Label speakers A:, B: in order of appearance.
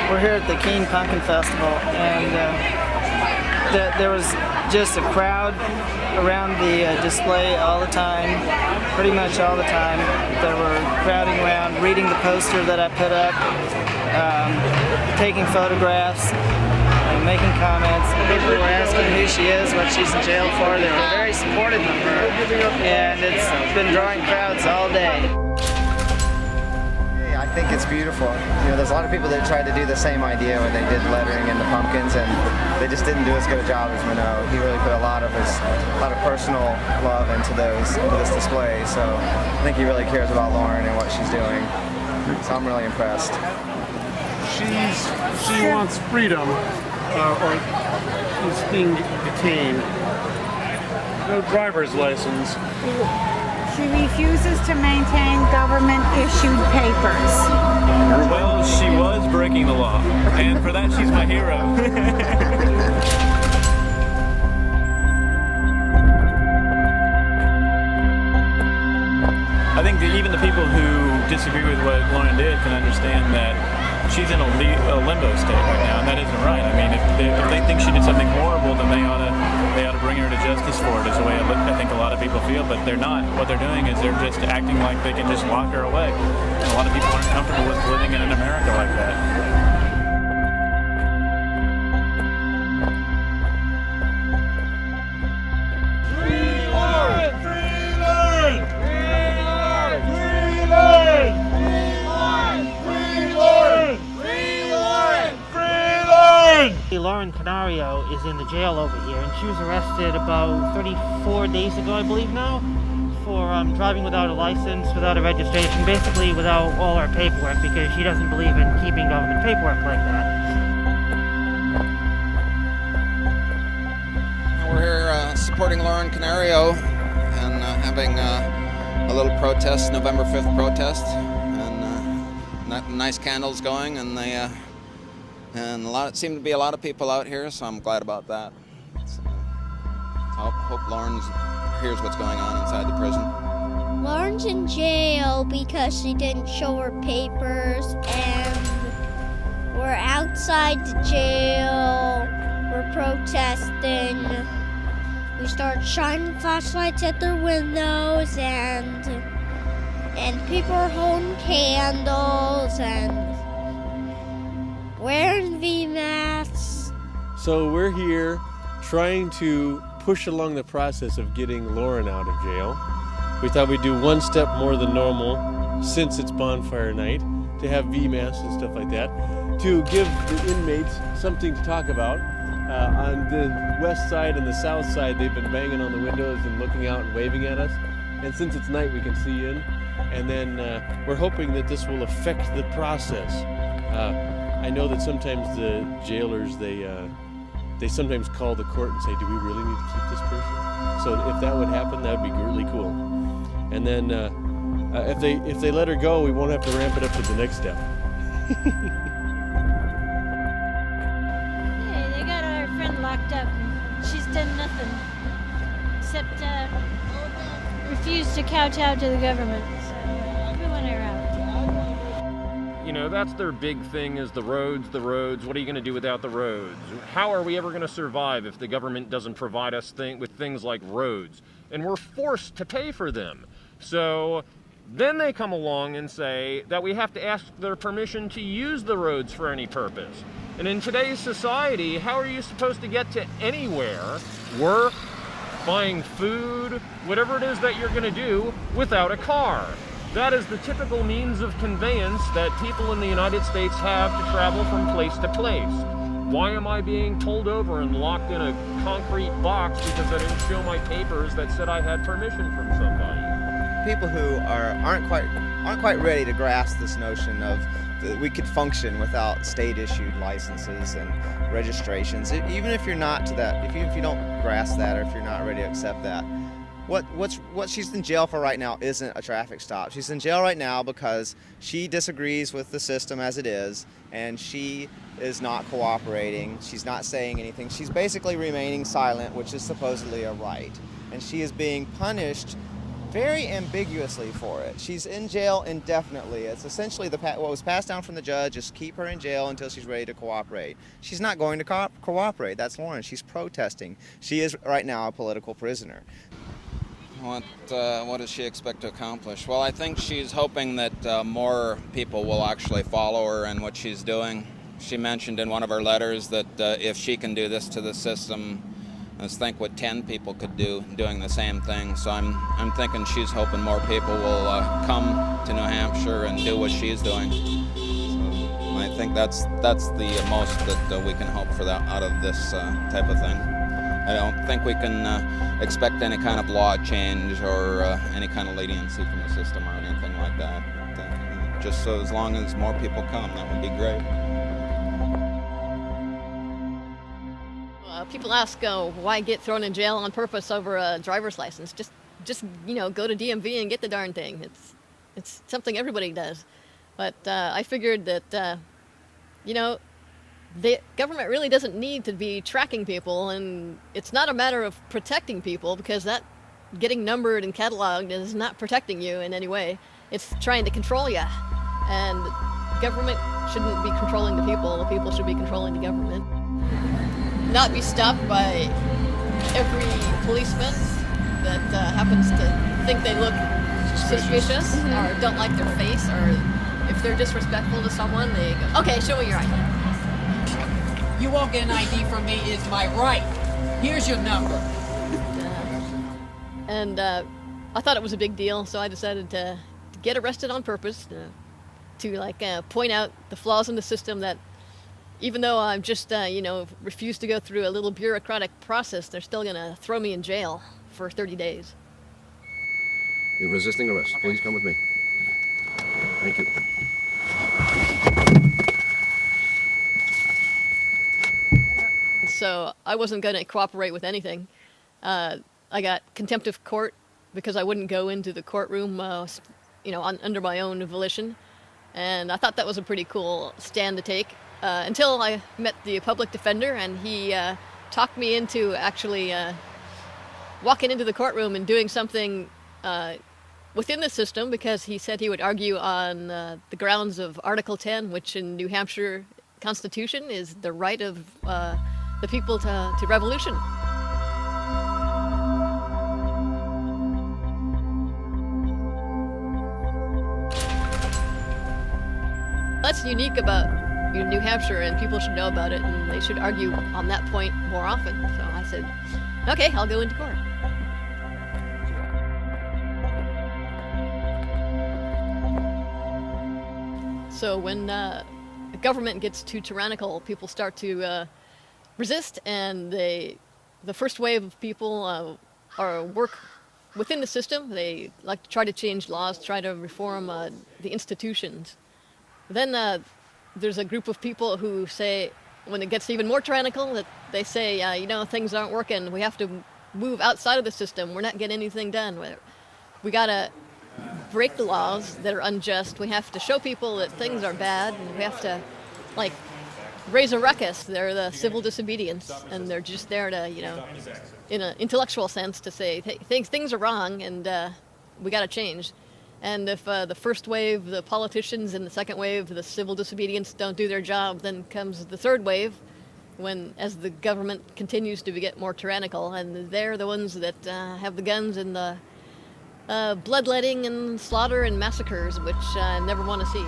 A: We're here at the Keene Pumkin Festival, and there was just a crowd around the display all the time, pretty much all the time. They were crowding around, reading the poster that I put up, taking photographs, making comments. People were asking who she is, what she's in jail for. They were very supportive of her, and it's been drawing crowds all day.
B: I think it's beautiful. You know, there's a lot of people that tried to do the same idea when they did lettering in the pumpkins, and they just didn't do as good a job as Minot. He really put a lot of personal love into this display. So I think he really cares about Lauren and what she's doing. So I'm really impressed.
C: She wants freedom, or she's being detained. No driver's license.
D: She refuses to maintain government-issued papers.
E: Well, she was breaking the law, and for that she's my hero. I think that even the people who disagree with what Lauren did can understand that she's in a limbo state right now, and that isn't right. I mean, if they think she did something horrible, then they ought to bring her to justice for it, is the way I think a lot of people feel, but they're not. What they're doing is they're just acting like they can just lock her away. And a lot of people aren't comfortable with living in an America like that.
F: Lauren Canario is in the jail over here, and she was arrested about 34 days ago, I believe now, for driving without a license, without a registration, basically without all her paperwork, because she doesn't believe in keeping government paperwork like that.
G: We're here supporting Lauren Canario and having a little protest, November 5th protest, and nice candles going, and seem to be a lot of people out here, so I'm glad about that. I hope Lauren hears what's going on inside the prison.
H: Lauren's in jail because she didn't show her papers, and we're outside the jail. We're protesting. We start shining flashlights at their windows, and people are holding candles and wearing V-masks.
C: So we're here trying to push along the process of getting Lauren out of jail. We thought we'd do one step more than normal since it's bonfire night, to have V-masks and stuff like that, to give the inmates something to talk about. On the west side and the south side, they've been banging on the windows and looking out and waving at us. And since it's night, we can see in. And then we're hoping that this will affect the process. I know that sometimes the jailers, they sometimes call the court and say, do we really need to keep this person? So if that would happen, that would be really cool. And then if they let her go, we won't have to ramp it up to the next step.
I: Hey, they got our friend locked up. She's done nothing except refuse to kowtow to the government. So we want her out.
J: You know, that's their big thing, is the roads. What are you going to do without the roads? How are we ever going to survive if the government doesn't provide us with things like roads? And we're forced to pay for them. So then they come along and say that we have to ask their permission to use the roads for any purpose. And in today's society, how are you supposed to get to anywhere, work, buying food, whatever it is that you're going to do, without a car? That is the typical means of conveyance that people in the United States have to travel from place to place. Why am I being pulled over and locked in a concrete box because I didn't show my papers that said I had permission from somebody?
B: People who aren't quite ready to grasp this notion of that we could function without state-issued licenses and registrations. Even if you're not to that, if you don't grasp that, or if you're not ready to accept that. What she's in jail for right now isn't a traffic stop. She's in jail right now because she disagrees with the system as it is, and she is not cooperating. She's not saying anything. She's basically remaining silent, which is supposedly a right. And she is being punished very ambiguously for it. She's in jail indefinitely. It's essentially what was passed down from the judge is keep her in jail until she's ready to cooperate. She's not going to cooperate. That's Lauren. She's protesting. She is right now a political prisoner.
G: What does she expect to accomplish? Well, I think she's hoping that more people will actually follow her in what she's doing. She mentioned in one of her letters that if she can do this to the system, let's think what 10 people could do doing the same thing. So I'm thinking she's hoping more people will come to New Hampshire and do what she's doing. So I think that's the most that we can hope for that out of this type of thing. I don't think we can expect any kind of law change or any kind of leniency from the system or anything like that. But, just so as long as more people come, that would be great.
K: People ask why get thrown in jail on purpose over a driver's license. Just go to DMV and get the darn thing. It's something everybody does. But I figured that the government really doesn't need to be tracking people, and it's not a matter of protecting people, because that getting numbered and cataloged is not protecting you in any way. It's trying to control you, and government shouldn't be controlling the people should be controlling the government. Not be stopped by every policeman that happens to think they look suspicious or don't like their face, or if they're disrespectful to someone, they go, okay, show me your ID.
L: You won't get an ID from me, is my right. Here's your number.
K: And I thought it was a big deal, so I decided to get arrested on purpose, to point out the flaws in the system, that even though I've just, refused to go through a little bureaucratic process, they're still going to throw me in jail for 30 days.
M: You're resisting arrest. Please come with me. Thank you.
K: So I wasn't going to cooperate with anything. I got contempt of court because I wouldn't go into the courtroom, under my own volition. And I thought that was a pretty cool stand to take. Until I met the public defender, and he talked me into actually walking into the courtroom and doing something within the system, because he said he would argue on the grounds of Article 10, which in New Hampshire Constitution is the right of the people to revolution. That's unique about New Hampshire, and people should know about it, and they should argue on that point more often. So I said, okay, I'll go into court. So when the government gets too tyrannical, people start to resist, and the first wave of people work within the system. They like to try to change laws, try to reform the institutions. Then there's a group of people who say, when it gets even more tyrannical, that they say, things aren't working. We have to move outside of the system. We're not getting anything done. We gotta break the laws that are unjust. We have to show people that things are bad, and we have to, raise a ruckus. They're the civil disobedience, and they're just there to, in an intellectual sense, to say things are wrong, and we gotta change. And if the first wave, the politicians, and the second wave, the civil disobedience, don't do their job, then comes the third wave, as the government continues to get more tyrannical, and they're the ones that have the guns and the bloodletting and slaughter and massacres, which I never want to see.